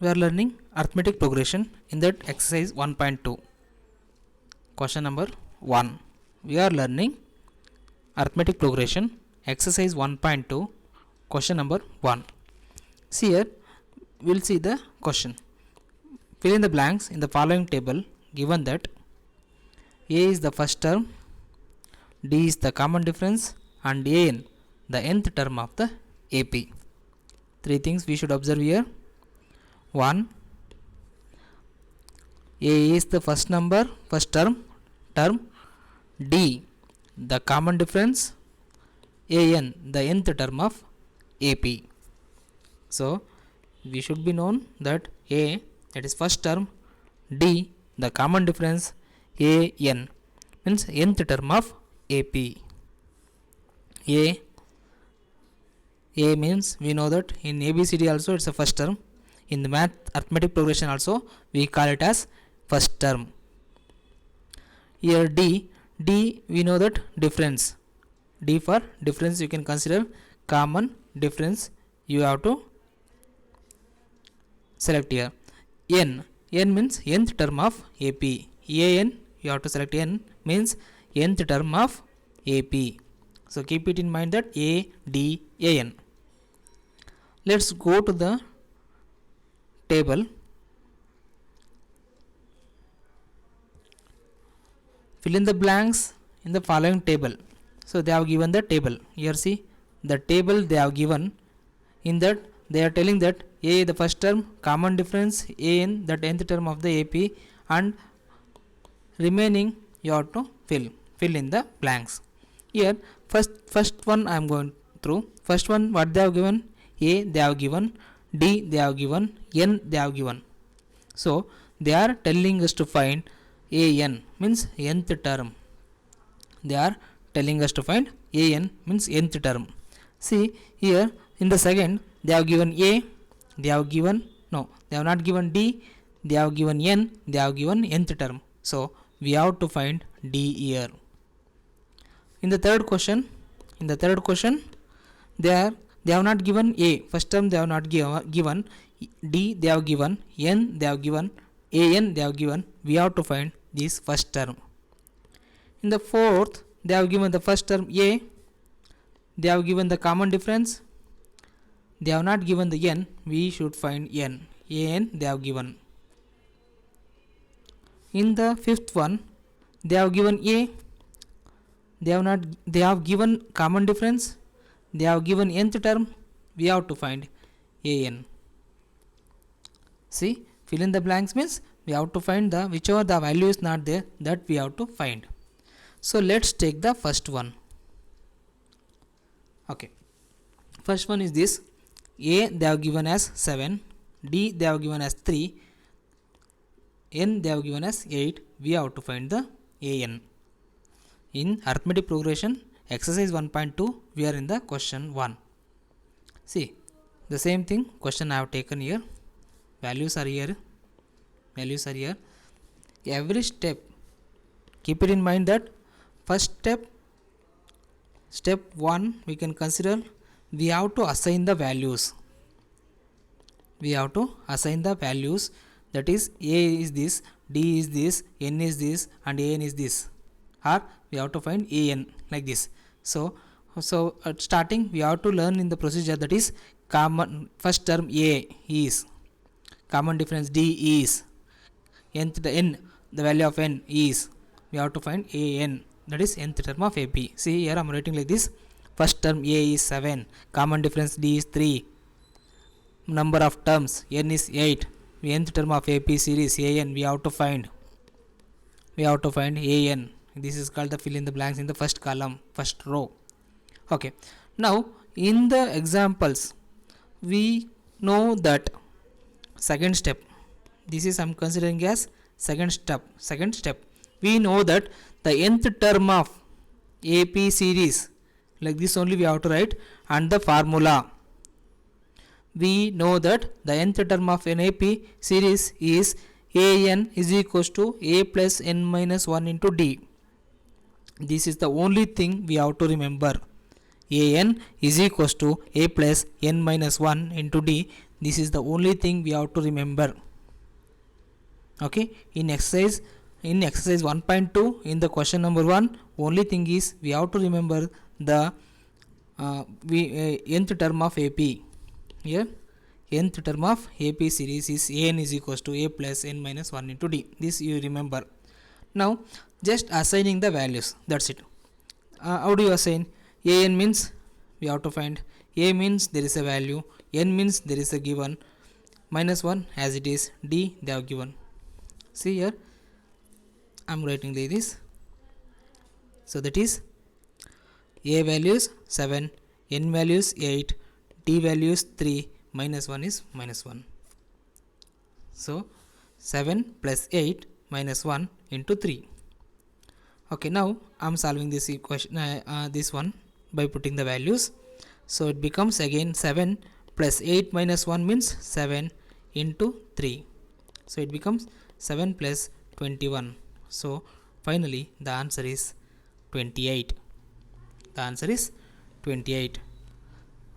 We are learning arithmetic progression in that exercise 1.2. Question number 1. We are learning arithmetic progression exercise 1.2, question number 1. See here, we will see the question. Fill in the blanks in the following table given that A is the first term, D is the common difference, and AN the nth term of the AP. Three things we should observe here. 1. A is the first term, D the common difference, AN the nth term of AP. So we should be known that A, that is first term, D the common difference, AN means nth term of AP. A means we know that in ABCD also it's a first term. In the math arithmetic progression also we call it as first term. Here D we know that difference. D for difference you can consider common difference, you have to select here. N means nth term of AP. AN you have to select N means nth term of AP. So keep it in mind that A, D, AN. Let's go to the table. Fill in the blanks in the following table. So they have given the table. Here see the table they have given. In that they are telling that A the first term, common difference, AN that nth term of the AP, and remaining you have to fill in the blanks. Here first one I am going through. First one what they have given, A they have given, D they have given, N they have given. So they are telling us to find AN means nth term. They are telling us to find AN means nth term. See here in the second they have given A, they have not given D, they have given N, they have given nth term. So we have to find D here. In the third question they have not given A, first term they have not given, D they have given, N they have given, AN they have given. We have to find this first term. In the fourth they have given the first term A, they have given the common difference, they have not given the N, we should find N, AN they have given. In the fifth one they have given A, they have given common difference, they have given nth term, we have to find AN. See, fill in the blanks means we have to find the whichever the value is not there, that we have to find. So let's take the first one. Okay, first one is this. A they have given as 7, D they have given as 3, N they have given as 8. We have to find the AN. In arithmetic progression exercise 1.2 we are in the question 1. See the same thing, question I have taken here. Values are here. Every step keep it in mind that first step 1 we can consider we have to assign the values. That is A is this, D is this, N is this, and AN is this, or we have to find AN like this. So at starting we have to learn in the procedure, that is common first term A is, common difference D is, N the value of N is, we have to find AN, that is nth term of AP. See here I am writing like this. First term A is 7, common difference D is 3, number of terms N is 8, nth term of AP series AN we have to find AN. This is called the fill in the blanks in the first column, first row. Okay, now in the examples we know that second step, this is I am considering as second step. We know that the nth term of AP series, like this only we have to write, and the formula. We know that the nth term of an AP series is AN is equals to A plus N minus 1 into D. This is the only thing we have to remember. AN is equals to A plus N minus 1 into D. This is the only thing we have to remember. Okay, in exercise 1.2, in the question number 1, only thing is we have to remember the nth term of AP. Here nth term of AP series is an is equals to a plus n minus 1 into d. This you remember. Now just assigning the values, that's it. How do you assign? An means we have to find, a means there is a value, n means there is a given, minus 1 as it is, d they have given. See here, I am writing like this. So that is a values 7, n values 8, d values 3, minus 1 is minus 1. So 7 plus 8 minus 1 into 3. Okay, now I am solving this equation, this one by putting the values. So it becomes again 7 plus 8 minus 1 means 7 into 3. So it becomes 7 plus 21. So finally the answer is 28. The answer is 28.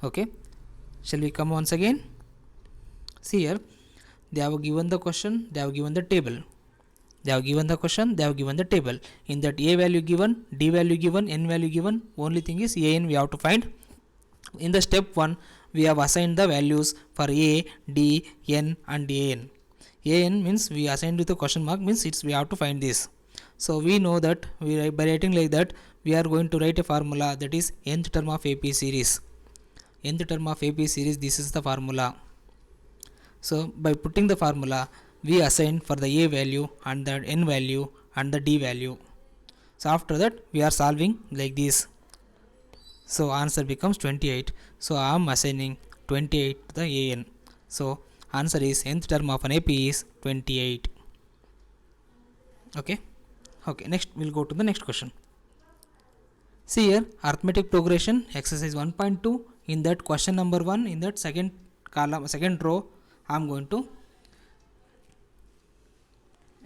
Okay, shall we come once again? See here, they have given the question, they have given the table. They have given the question, they have given the table. In that a value given, d value given, n value given, only thing is a n we have to find. In the step 1, we have assigned the values for a, d, n and an. An means we assigned with a question mark, means it's we have to find this. So we know that by writing like that, we are going to write a formula, that is nth term of AP series. Nth term of AP series, this is the formula. So by putting the formula, we assign for the a value and the n value and the d value. So after that we are solving like this. So answer becomes 28. So I am assigning 28 to the an. So answer is nth term of an AP is 28. Okay. Okay, next we'll go to the next question. See here, arithmetic progression exercise 1.2. In that question number 1, in that second column, second row, I am going to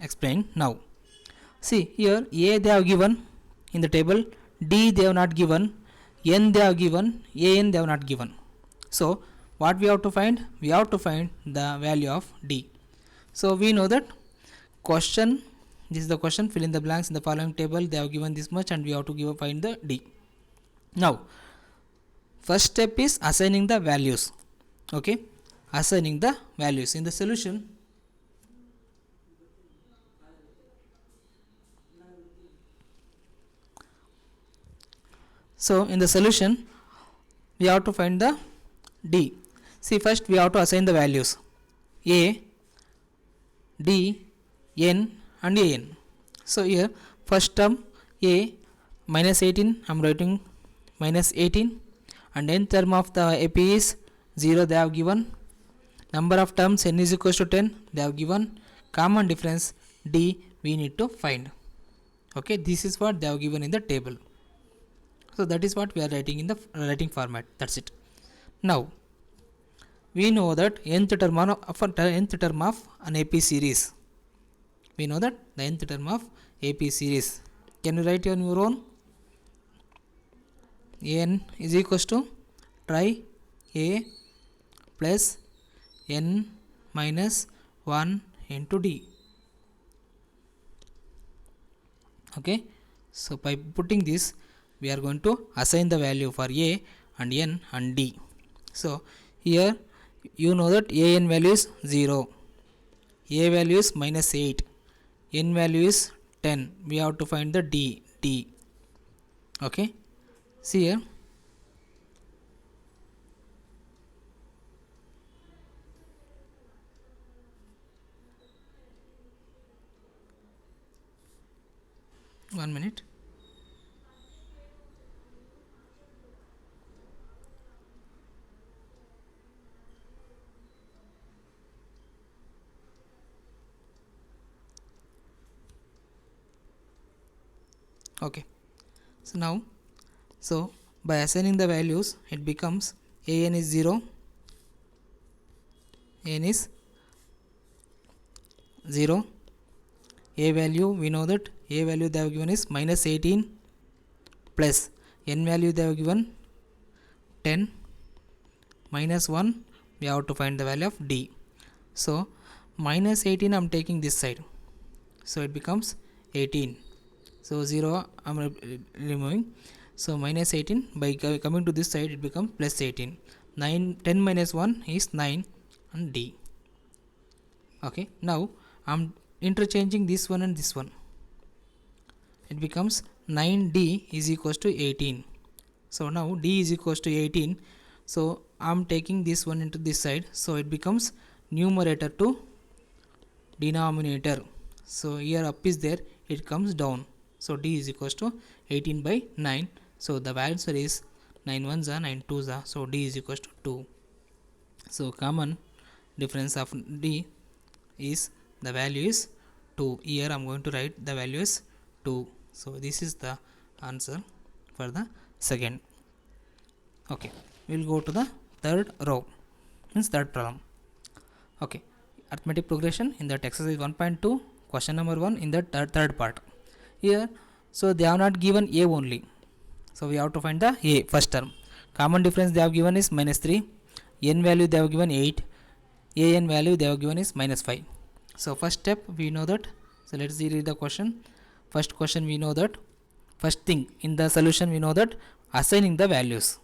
explain now. See here, a they have given in the table, d they have not given, n they have given, an they have not given. So what we have to find? We have to find the value of d. So we know that question, this is the question, fill in the blanks in the following table, they have given this much and we have to find the d. Now first step is assigning the values. Okay, assigning the values in the solution. So in the solution we have to find the d. See, first we have to assign the values a, d, n and an. So here first term a minus 18, I am writing minus 18, and nth term of the AP is 0 they have given. Number of terms n is equals to 10 they have given. Common difference d we need to find. Okay, this is what they have given in the table. So that is what we are writing in the writing format. That's it. Now we know that nth term of an AP series. We know that the nth term of AP series. Can you write on your own? N is equals to try a plus n minus 1 into d. Okay, so by putting this, we are going to assign the value for a and n and d. So here you know that an value is 0, a value is minus 8, n value is 10. We have to find the d. Okay, see here. One minute. Okay, so now, so by assigning the values, it becomes an is 0, n is 0, a value we know that a value they have given is minus 18 plus n value they have given 10 minus 1 we have to find the value of d. So minus 18 I'm taking this side, so it becomes 18. So 0 I'm removing, so minus 18 by coming to this side it becomes plus 18. 10 minus 1 is 9 and d. Okay, now I'm interchanging this one and this one, it becomes 9d is equals to 18. So now d is equals to 18, so I'm taking this one into this side, so it becomes numerator to denominator. So here up is there, it comes down, so d is equals to 18 by 9. So the answer is 9 ones are 9 twos are, so d is equals to 2. So common difference of d is the value is 2. Here I'm going to write the value is 2. So this is the answer for the second. Okay, we'll go to the third row, means third problem. Okay, arithmetic progression in that exercise 1.2, question number 1 in the third part. Here, so they have not given a only, so we have to find the a first term. Common difference they have given is minus 3, n value they have given 8, an value they have given is minus 5. So first step we know that, so let's read the question. First question we know that, first thing in the solution we know that assigning the values.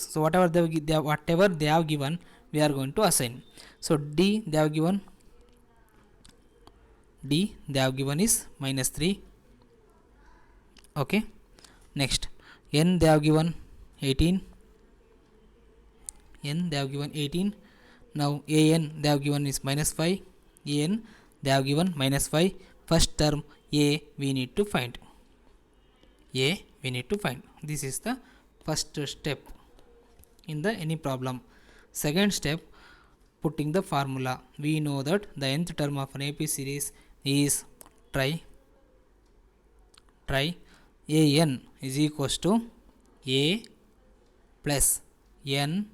So whatever they have given we are going to assign. So d they have given is minus 3. Okay, next n they have given 18. Now an they have given is minus 5. An they have given minus 5. First term a we need to find. This is the first step in the any problem. Second step, putting the formula. We know that the nth term of an AP series is try an is equals to a plus n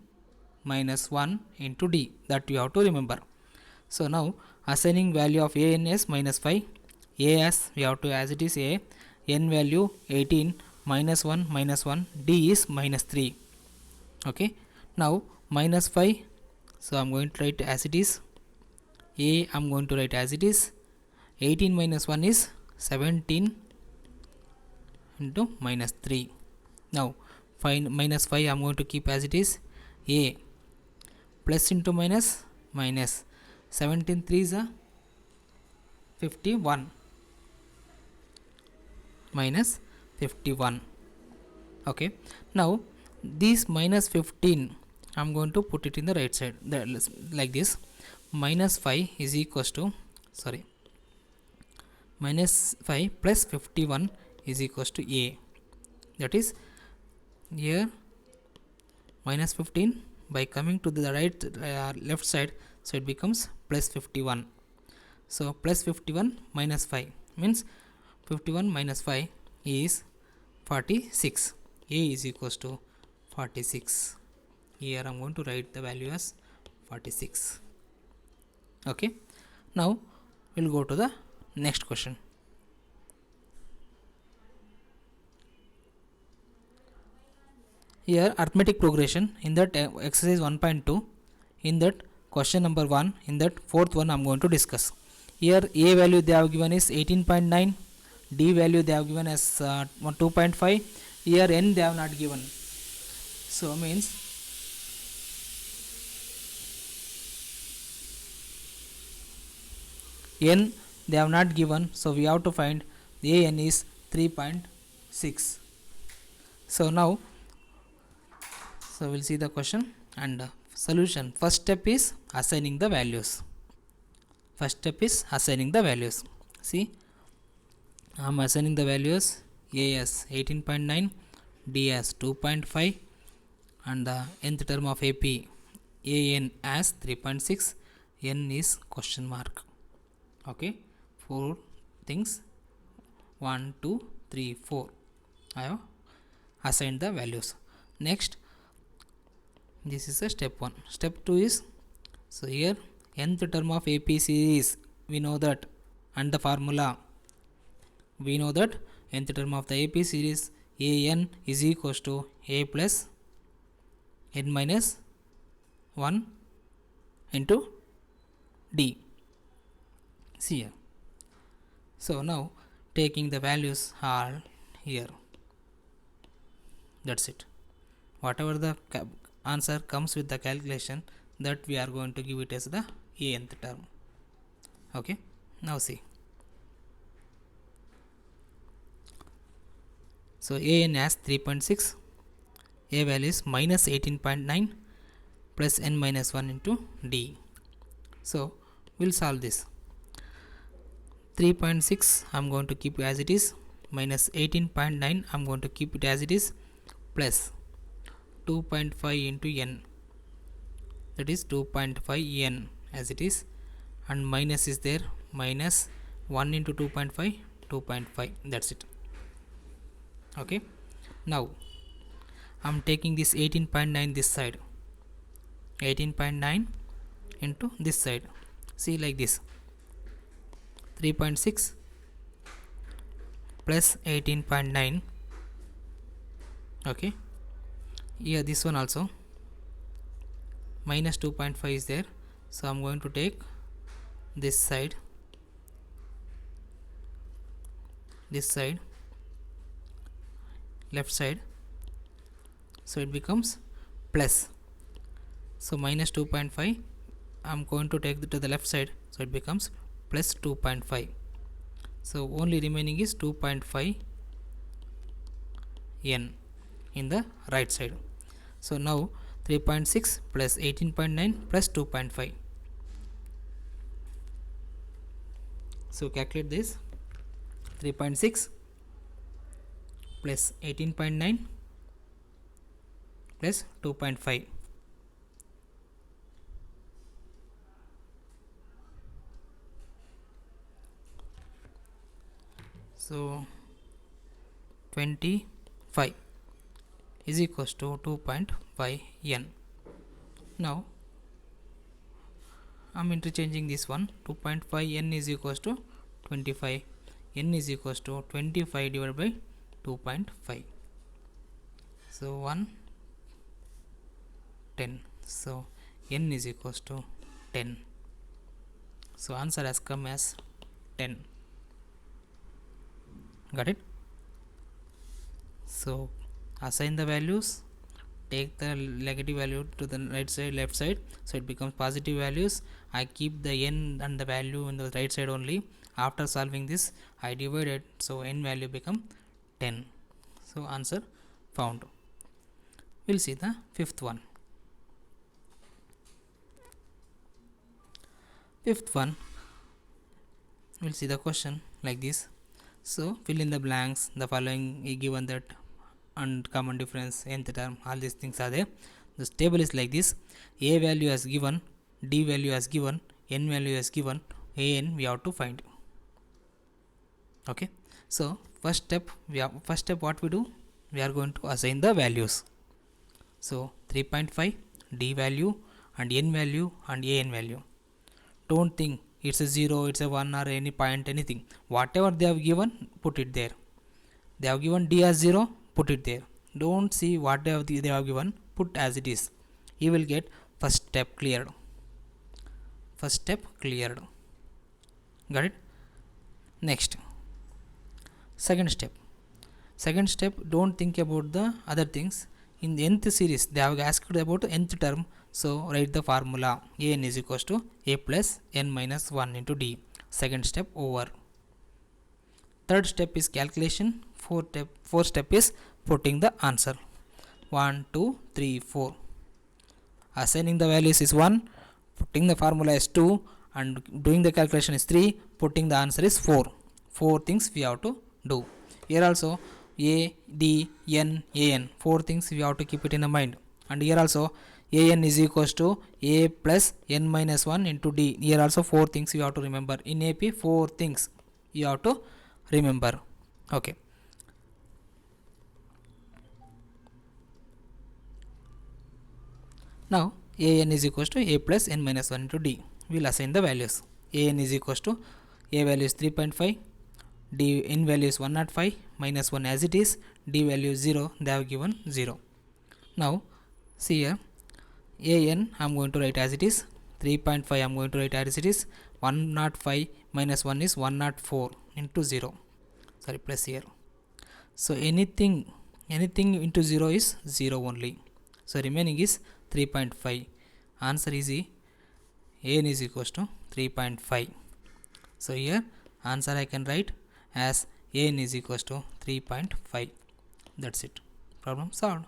minus 1 into d, that you have to remember. So now assigning value of an as minus 5, a as we have to as it is a, n value 18, minus 1, d is minus 3. Okay, now minus 5, so I'm going to write as it is, a I'm going to write as it is, 18 minus 1 is 17 into minus 3. Now find minus 5 I'm going to keep as it is, a plus into minus 17 3s are 51 minus 51. Okay, now this minus 15 I'm going to put it in the right side, like this. Minus 5 is equals to, minus 5 plus 51 is equals to a, that is here minus 15 by coming to the right left side, so it becomes plus 51. So plus 51 minus 5 means 51 minus 5 is 46. A is equals to 46. Here I'm going to write the value as 46. Okay, now we'll go to the next question. Here arithmetic progression in that exercise 1.2, in that question number 1, in that fourth one I'm going to discuss. Here a value they have given is 18.9, d value they have given as 2.5. Here n they have not given, so means n they have not given, so we have to find an is 3.6. So now, so we'll see the question and solution. First step is assigning the values. See, I'm assigning the values, a as 18.9, d as 2.5, and the nth term of AP an as 3.6, n is question mark. Okay, 4 things, 1 2 3 4 I have assigned the values. Next, this is a step 1. Step 2 is, so here nth term of AP series we know that, and the formula we know that nth term of the AP series an is equals to a plus n minus 1 into D. See here. So now taking the values all here. That's it. Whatever the answer comes with the calculation, that we are going to give it as the nth term. Okay. Now see. So an as 3.6, a value is minus 18.9 plus n minus 1 into d. So we'll solve this. 3.6 I'm going to keep as it is, minus 18.9 I'm going to keep it as it is, plus 2.5 into n, that is 2.5 n as it is, and minus is there, minus 1 into 2.5, 2.5, that's it. Okay. Now I'm taking this 18.9 this side, 18.9 into this side. See, like this, 3.6 plus 18.9. okay. Here this one also minus 2.5 is there, so I'm going to take this side, left side, so it becomes plus. So minus 2.5 I'm going to take to the left side, so it becomes plus 2.5. so only remaining is 2.5 n in the right side. So now 3.6 plus 18.9 plus 2.5. so calculate this. 3.6 plus 18.9 plus 2.5. so 25 is equals to 2.5 n. Now I'm interchanging this one. 2.5 n is equals to 25, n is equals to 25 divided by 2.5. so 1 10, so n is equals to 10. so answer has come as 10. Got it? So assign the values, take the negative value to the right side, left side, so it becomes positive values. I keep the n and the value in the right side only. After solving this, I divided, so n value become 10. so answer found. We'll see the fifth one. Fifth one, we'll see the question like this. So fill in the blanks. The following is given that and common difference, nth term, all these things are there. This table is like this. A value as given, d value as given, n value as given, an we have to find. Okay. So first step what we do, we are going to assign the values. So 3.5 d value and n value and an value. Don't think it's a 0, it's a 1 or any point, anything. Whatever they have given, put it there. They have given d as 0, put it there. Don't see what they have given, put as it is. You will get first step cleared. Got it? Next, second step, don't think about the other things. In the nth series, they have asked about nth term, so write the formula. an is equals to a plus n minus 1 into d. Second step over. Third step is calculation. Fourth step is putting the answer. 1 2 3 4. Assigning the values is 1, putting the formula is 2, and doing the calculation is 3, putting the answer is 4. 4 things we have to do. Here also a, d, n, an, 4 things we have to keep it in the mind. And here also an is equals to a plus n minus 1 into d. Here also 4 things you have to remember. In AP 4 things you have to remember. Okay. Now an is equals to a plus n minus 1 into d. We will assign the values. An is equals to a value is 3.5, d n value is 105, minus 1 as it is, d value is 0, they have given 0. Now see here, an I'm going to write as it is, 3.5 I'm going to write as it is, 105 minus 1 is 104 into 0, sorry, plus here. So anything into 0 is 0 only, so remaining is 3.5. Answer is an is equals to 3.5. so here answer I can write as an is equals to 3.5. That's it, problem solved.